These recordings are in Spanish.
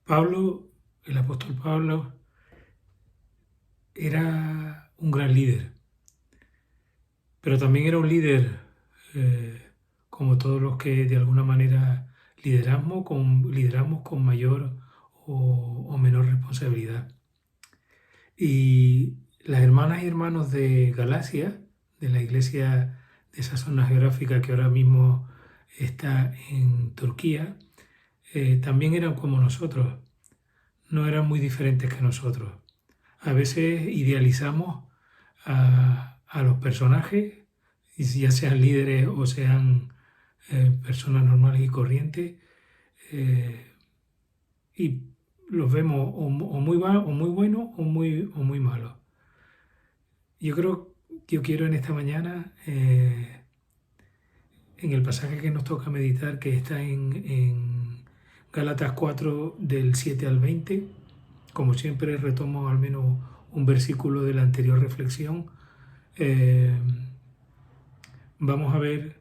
Pablo, el apóstol Pablo, era un gran líder, pero también era un líder como todos los que de alguna manera lideramos con mayor o menor responsabilidad. Y las hermanas y hermanos de Galacia, de la iglesia de esa zona geográfica que ahora mismo está en Turquía, también eran como nosotros, no eran muy diferentes que nosotros. A veces idealizamos a los personajes, y ya sean líderes o sean personas normales y corrientes, eh, y los vemos o muy buenos o muy malos. Yo creo que yo quiero en esta mañana, en el pasaje que nos toca meditar, que está en Gálatas 4 del 7 al 20, como siempre retomo al menos un versículo de la anterior reflexión. eh, Vamos a ver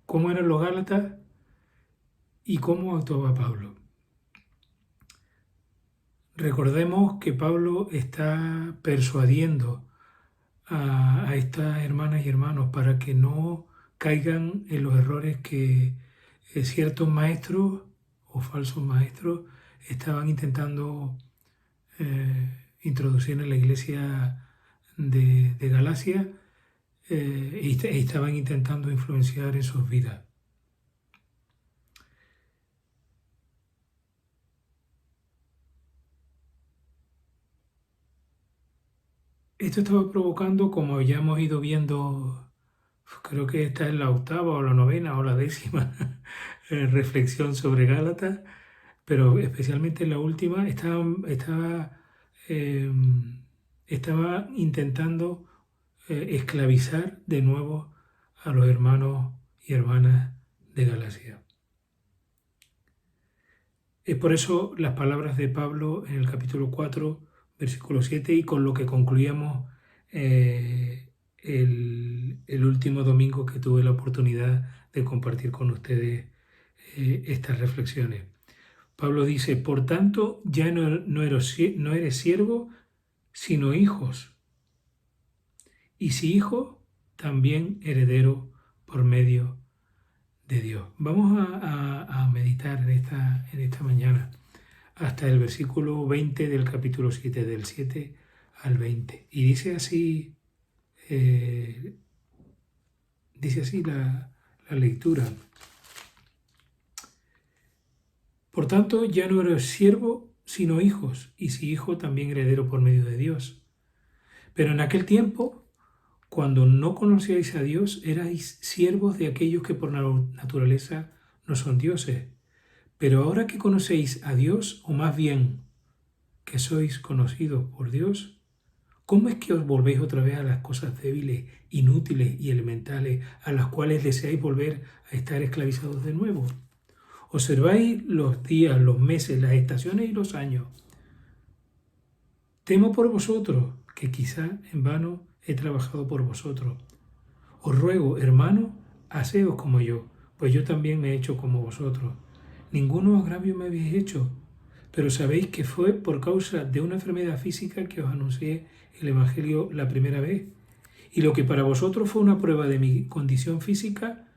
cómo eran los Gálatas y cómo actuaba Pablo. Recordemos que Pablo está persuadiendo a estas hermanas y hermanos para que no caigan en los errores que ciertos maestros o falsos maestros estaban intentando introducir en la iglesia de Galacia, y estaban intentando influenciar en sus vidas. Esto estaba provocando, como ya hemos ido viendo, creo que esta es la octava o la novena o la décima reflexión sobre Gálatas, pero especialmente la última eh, estaba intentando esclavizar de nuevo a los hermanos y hermanas de Galacia. Es por eso las palabras de Pablo en el capítulo 4, versículo 7, y con lo que concluíamos el último domingo que tuve la oportunidad de compartir con ustedes estas reflexiones. Pablo dice: por tanto, ya no eres siervo, sino hijos. Y si hijo, también heredero por medio de Dios. Vamos a meditar en esta mañana hasta el versículo 20 del capítulo 7, del 7 al 20. Y eh, dice así la lectura. Por tanto, ya no eres siervo, sino hijos, y si hijo, también heredero por medio de Dios. Pero en aquel tiempo, cuando no conocíais a Dios, erais siervos de aquellos que por naturaleza no son dioses. Pero ahora que conocéis a Dios, o más bien que sois conocidos por Dios, ¿cómo es que os volvéis otra vez a las cosas débiles, inútiles y elementales, a las cuales deseáis volver a estar esclavizados de nuevo? Observáis los días, los meses, las estaciones y los años. Temo por vosotros, que quizá en vano he trabajado por vosotros. Os ruego, hermano, haceos como yo, pues yo también me he hecho como vosotros. Ninguno agravio me habéis hecho, pero sabéis que fue por causa de una enfermedad física que os anuncié el Evangelio la primera vez. Y lo que para vosotros fue una prueba de mi condición física,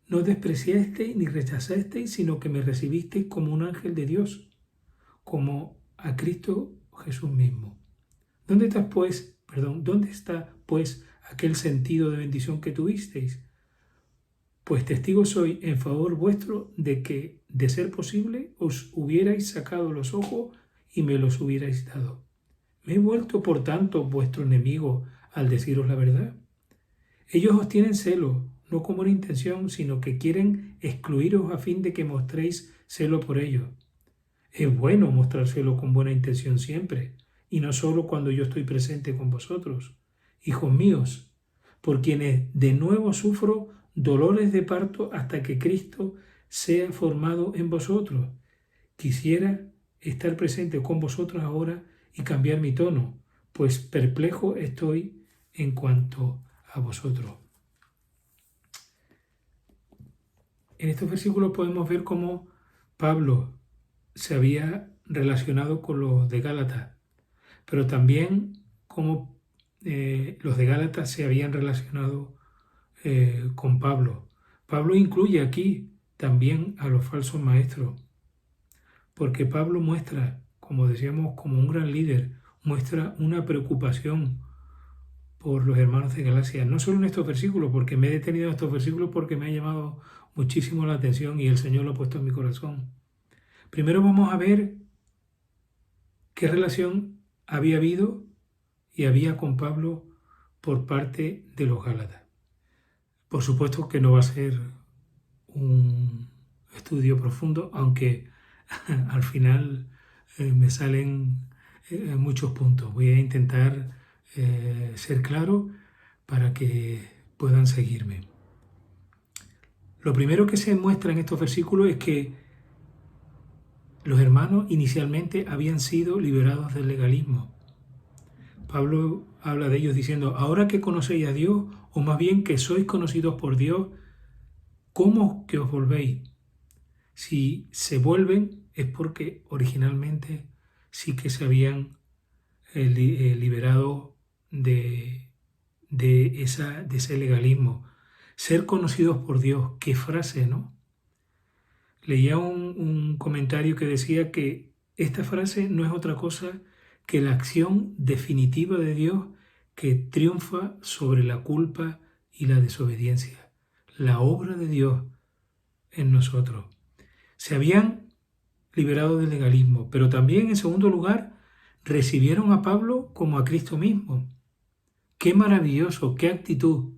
no despreciasteis ni rechazasteis, sino que me recibisteis como un ángel de Dios, como a Cristo Jesús mismo. ¿Dónde está, pues, aquel sentido de bendición que tuvisteis? Pues testigo soy en favor vuestro de que, de ser posible, os hubierais sacado los ojos y me los hubierais dado. ¿Me he vuelto, por tanto, vuestro enemigo al deciros la verdad? Ellos os tienen celo, no como una intención, sino que quieren excluiros a fin de que mostréis celo por ellos. Es bueno mostrar celo con buena intención siempre, y no solo cuando yo estoy presente con vosotros. Hijos míos, por quienes de nuevo sufro dolores de parto hasta que Cristo sea formado en vosotros. Quisiera estar presente con vosotros ahora y cambiar mi tono, pues perplejo estoy en cuanto a vosotros. En estos versículos podemos ver cómo Pablo se había relacionado con los de Gálatas, pero también cómo los de Gálatas se habían relacionado con Pablo. Pablo incluye aquí también a los falsos maestros, porque Pablo muestra, como decíamos, como un gran líder, muestra una preocupación por los hermanos de Galacia, no solo en estos versículos, porque me he detenido en estos versículos porque me ha llamado muchísimo la atención y el Señor lo ha puesto en mi corazón. Primero vamos a ver qué relación había habido y había con Pablo por parte de los Gálatas. Por supuesto que no va a ser un estudio profundo, aunque al final me salen muchos puntos. Voy a intentar ser claro para que puedan seguirme. Lo primero que se muestra en estos versículos es que los hermanos inicialmente habían sido liberados del legalismo. Pablo habla de ellos diciendo, ahora que conocéis a Dios, o más bien que sois conocidos por Dios, ¿cómo que os volvéis? Si se vuelven es porque originalmente sí que se habían liberado de ese legalismo. Ser conocidos por Dios, qué frase, ¿no? Leía un comentario que decía que esta frase no es otra cosa que la acción definitiva de Dios que triunfa sobre la culpa y la desobediencia. La obra de Dios en nosotros. Se habían liberado del legalismo, pero también, en segundo lugar, recibieron a Pablo como a Cristo mismo. ¡Qué maravilloso! ¡Qué actitud!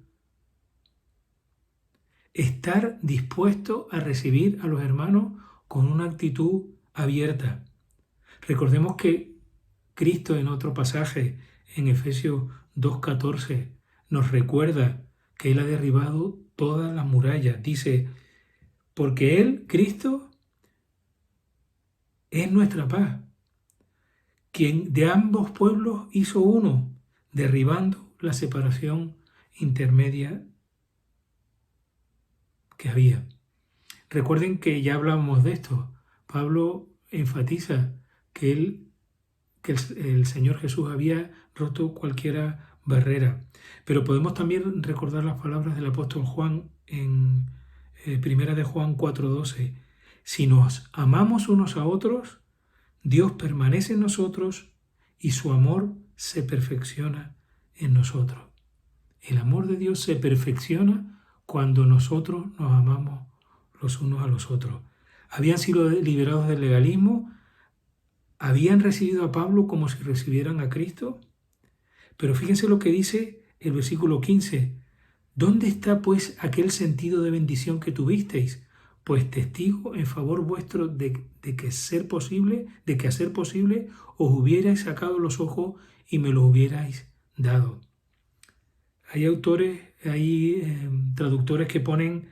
Estar dispuesto a recibir a los hermanos con una actitud abierta. Recordemos que Cristo en otro pasaje, en Efesios 2:14, nos recuerda que Él ha derribado todas las murallas. Dice, porque Él, Cristo, es nuestra paz, quien de ambos pueblos hizo uno, derribando la separación intermedia que había. Recuerden que ya hablamos de esto. Pablo enfatiza que el Señor Jesús había roto cualquier barrera. Pero podemos también recordar las palabras del apóstol Juan en Primera de Juan 4:12. Si nos amamos unos a otros, Dios permanece en nosotros y su amor se perfecciona en nosotros. El amor de Dios se perfecciona cuando nosotros nos amamos los unos a los otros. Habían sido liberados del legalismo, habían recibido a Pablo como si recibieran a Cristo. Pero fíjense lo que dice el versículo 15. ¿Dónde está pues aquel sentido de bendición que tuvisteis? Pues testigo en favor vuestro de que a ser posible os hubierais sacado los ojos y me los hubierais dado. Hay autores, hay traductores que ponen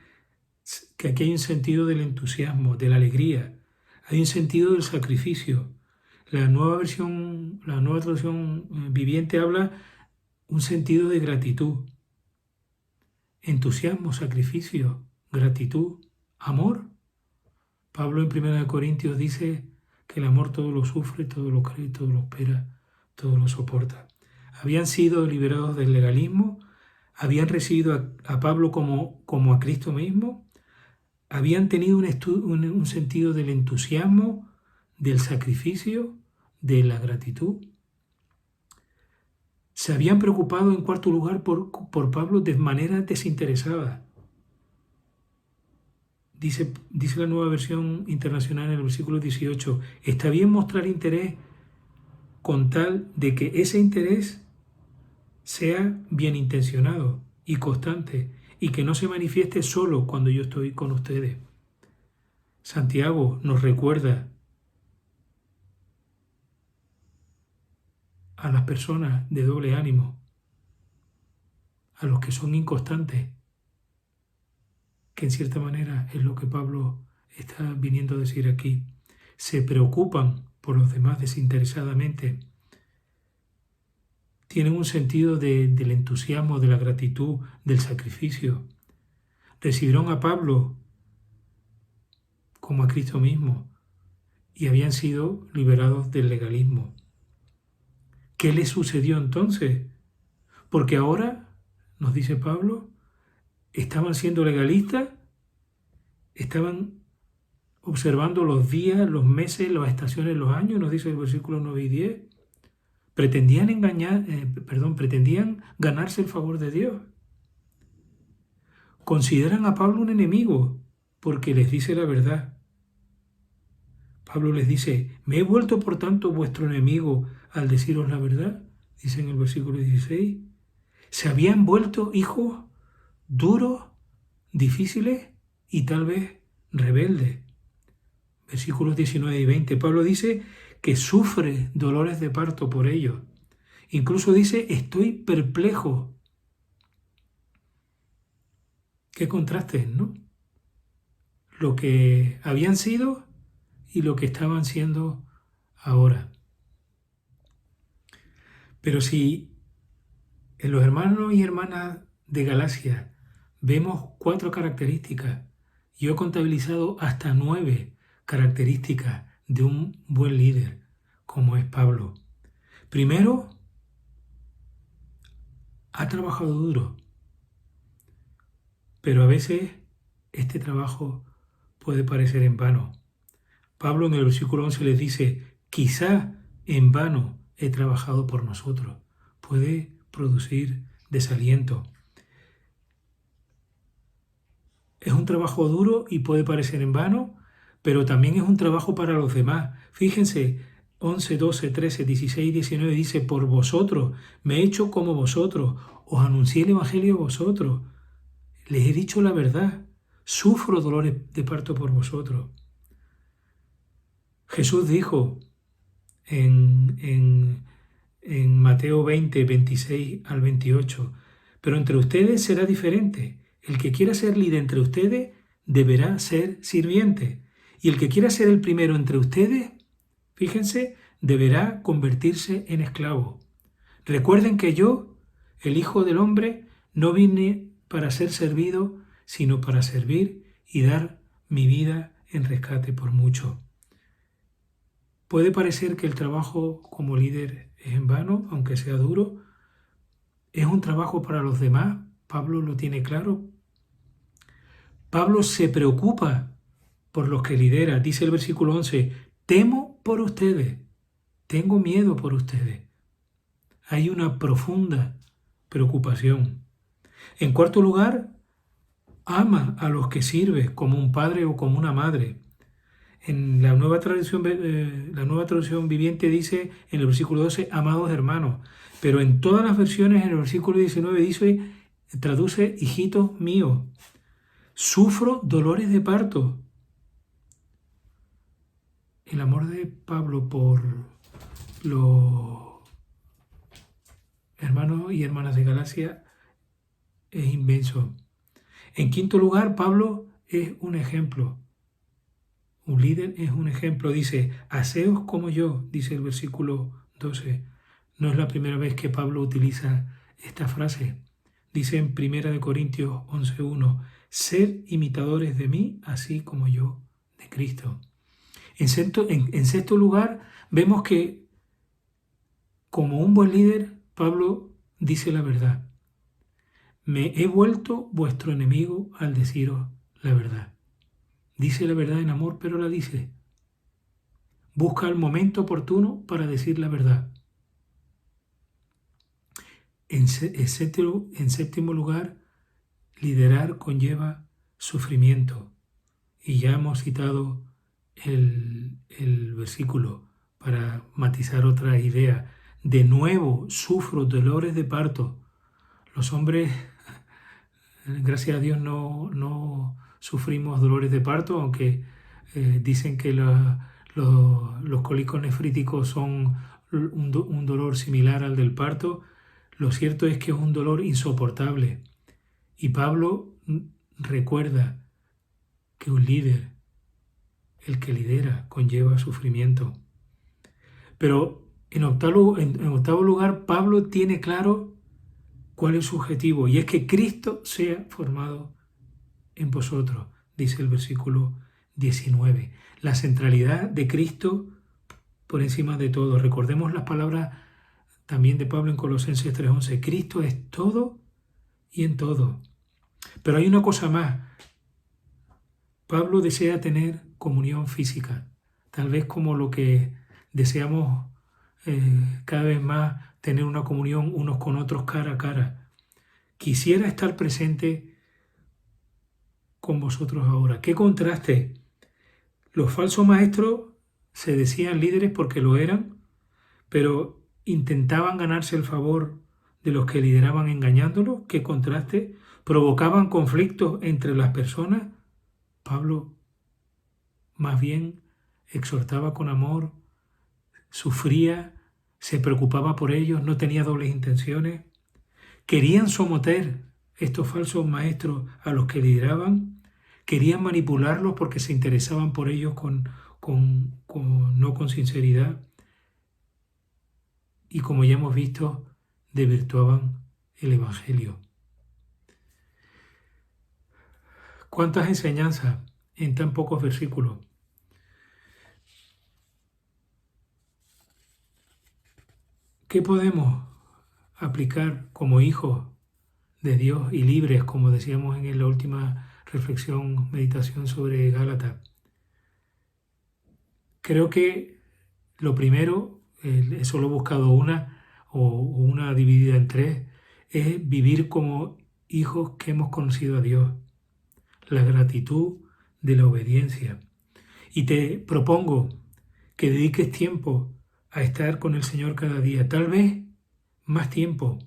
que aquí hay un sentido del entusiasmo, de la alegría, hay un sentido del sacrificio. La nueva traducción viviente habla un sentido de gratitud, entusiasmo, sacrificio, gratitud, amor. Pablo en 1 Corintios dice que el amor todo lo sufre, todo lo cree, todo lo espera, todo lo soporta. Habían sido liberados del legalismo, habían recibido a Pablo como a Cristo mismo, habían tenido un sentido del entusiasmo, del sacrificio, de la gratitud. Se habían preocupado, en cuarto lugar, por Pablo de manera desinteresada. Dice la Nueva Versión Internacional en el versículo 18, está bien mostrar interés con tal de que ese interés sea bien intencionado y constante y que no se manifieste solo cuando yo estoy con ustedes. Santiago nos recuerda a las personas de doble ánimo, a los que son inconstantes, que en cierta manera es lo que Pablo está viniendo a decir aquí. Se preocupan por los demás desinteresadamente, tienen un sentido del entusiasmo, de la gratitud, del sacrificio. Recibieron a Pablo como a Cristo mismo y habían sido liberados del legalismo. ¿Qué les sucedió entonces? Porque ahora, nos dice Pablo, estaban siendo legalistas, estaban observando los días, los meses, las estaciones, los años, nos dice el versículo 9 y 10. Pretendían pretendían ganarse el favor de Dios. Consideran a Pablo un enemigo porque les dice la verdad. Pablo les dice, ¿me he vuelto por tanto vuestro enemigo al deciros la verdad? Dice en el versículo 16. Se habían vuelto hijos duros, difíciles y tal vez rebeldes. Versículos 19 y 20. Pablo dice que sufre dolores de parto por ellos. Incluso dice, estoy perplejo. Qué contrastes, ¿no? Lo que habían sido y lo que estaban siendo ahora. Pero si en los hermanos y hermanas de Galacia vemos 4 características, yo he contabilizado hasta 9 características de un buen líder, como es Pablo. Primero, ha trabajado duro, pero a veces este trabajo puede parecer en vano. Pablo en el versículo 11 les dice, quizá en vano he trabajado por nosotros. Puede producir desaliento. Es un trabajo duro y puede parecer en vano, pero también es un trabajo para los demás. Fíjense, 11, 12, 13, 16 y 19 dice, por vosotros me he hecho como vosotros, os anuncié el Evangelio a vosotros, les he dicho la verdad, sufro dolores de parto por vosotros. Jesús dijo en Mateo 20, 26 al 28, pero entre ustedes será diferente. El que quiera ser líder entre ustedes deberá ser sirviente. Y el que quiera ser el primero entre ustedes, fíjense, deberá convertirse en esclavo. Recuerden que yo, el Hijo del Hombre, no vine para ser servido, sino para servir y dar mi vida en rescate por mucho. Puede parecer que el trabajo como líder es en vano, aunque sea duro. Es un trabajo para los demás. Pablo lo tiene claro. Pablo se preocupa por los que lidera. Dice el versículo 11, temo por ustedes, tengo miedo por ustedes. Hay una profunda preocupación. En cuarto lugar, ama a los que sirve como un padre o como una madre. En la nueva traducción viviente dice en el versículo 12, amados hermanos, pero en todas las versiones en el versículo 19 dice, traduce, hijitos míos, sufro dolores de parto. El amor de Pablo por los hermanos y hermanas de Galacia es inmenso. En quinto lugar, Pablo es un ejemplo. Un líder es un ejemplo. Dice, haceos como yo, dice el versículo 12. No es la primera vez que Pablo utiliza esta frase. Dice en 1 Corintios 11:1, sed imitadores de mí, así como yo de Cristo. En sexto lugar, vemos que como un buen líder, Pablo dice la verdad. Me he vuelto vuestro enemigo al deciros la verdad. Dice la verdad en amor, pero la dice. Busca el momento oportuno para decir la verdad. En séptimo lugar, liderar conlleva sufrimiento. Y ya hemos citado el versículo para matizar otra idea. De nuevo sufro dolores de parto. Los hombres, gracias a Dios, no sufrimos dolores de parto, aunque dicen que los cólicos nefríticos son un dolor similar al del parto. Lo cierto es que es un dolor insoportable. Y Pablo recuerda que un líder, el que lidera, conlleva sufrimiento. Pero en octavo lugar, Pablo tiene claro cuál es su objetivo, y es que Cristo sea formado en vosotros, dice el versículo 19. La centralidad de Cristo por encima de todo. Recordemos las palabras también de Pablo en Colosenses 3:11. Cristo es todo y en todo. Pero hay una cosa más. Pablo desea tener comunión física, tal vez como lo que deseamos cada vez más, tener una comunión unos con otros cara a cara. Quisiera estar presente con vosotros ahora. ¡Qué contraste! Los falsos maestros se decían líderes porque lo eran, pero intentaban ganarse el favor de los que lideraban engañándolos. ¡Qué contraste! Provocaban conflictos entre las personas. Pablo más bien exhortaba con amor, sufría, se preocupaba por ellos, no tenía dobles intenciones. Querían someter estos falsos maestros a los que lideraban, querían manipularlos porque se interesaban por ellos no con sinceridad. Y como ya hemos visto, desvirtuaban el Evangelio. ¿Cuántas enseñanzas en tan pocos versículos? ¿Qué podemos aplicar como hijos de Dios y libres, como decíamos en la última reflexión, meditación sobre Gálatas? Creo que lo primero, solo he buscado una o una dividida en tres, es vivir como hijos que hemos conocido a Dios, la gratitud de la obediencia. Y te propongo que dediques tiempo a estar con el Señor cada día, tal vez más tiempo,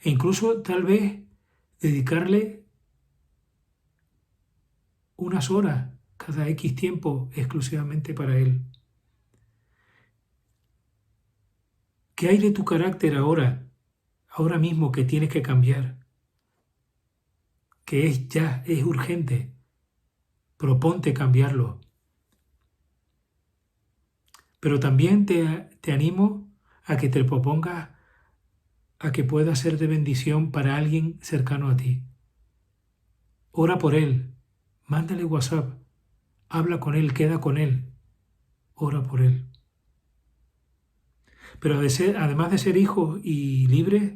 e incluso tal vez dedicarle unas horas cada X tiempo exclusivamente para Él. ¿Qué hay de tu carácter ahora mismo que tienes que cambiar? Que es urgente. Proponte cambiarlo. Pero también te animo a que te propongas a que pueda ser de bendición para alguien cercano a ti. Ora por él, mándale WhatsApp, habla con él, queda con él, ora por él. Pero además de ser hijos y libres,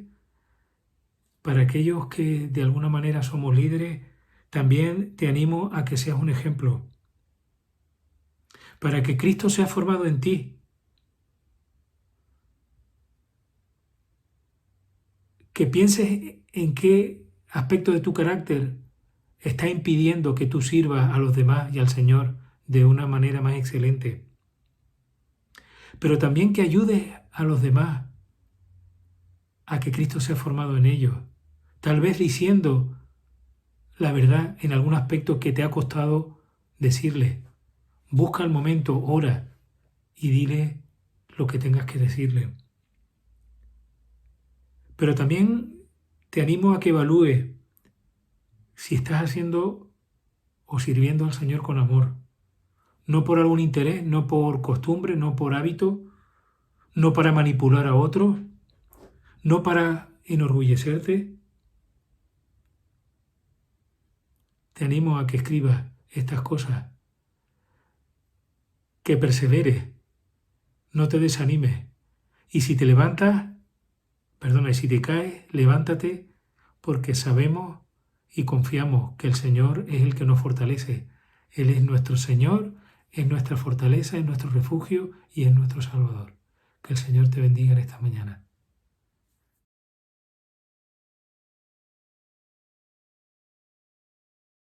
para aquellos que de alguna manera somos líderes, también te animo a que seas un ejemplo. Para que Cristo sea formado en ti. Que pienses en qué aspecto de tu carácter está impidiendo que tú sirvas a los demás y al Señor de una manera más excelente. Pero también que ayudes a los demás a que Cristo sea formado en ellos. Tal vez diciendo la verdad en algún aspecto que te ha costado decirle. Busca el momento, ora y dile lo que tengas que decirle. Pero también te animo a que evalúes si estás haciendo o sirviendo al Señor con amor. No por algún interés, no por costumbre, no por hábito, no para manipular a otros, no para enorgullecerte. Te animo a que escribas estas cosas, que perseveres, no te desanimes. Y si te levantas, y si te caes, levántate, porque sabemos y confiamos que el Señor es el que nos fortalece. Él es nuestro Señor, es nuestra fortaleza, es nuestro refugio y es nuestro Salvador. Que el Señor te bendiga en esta mañana.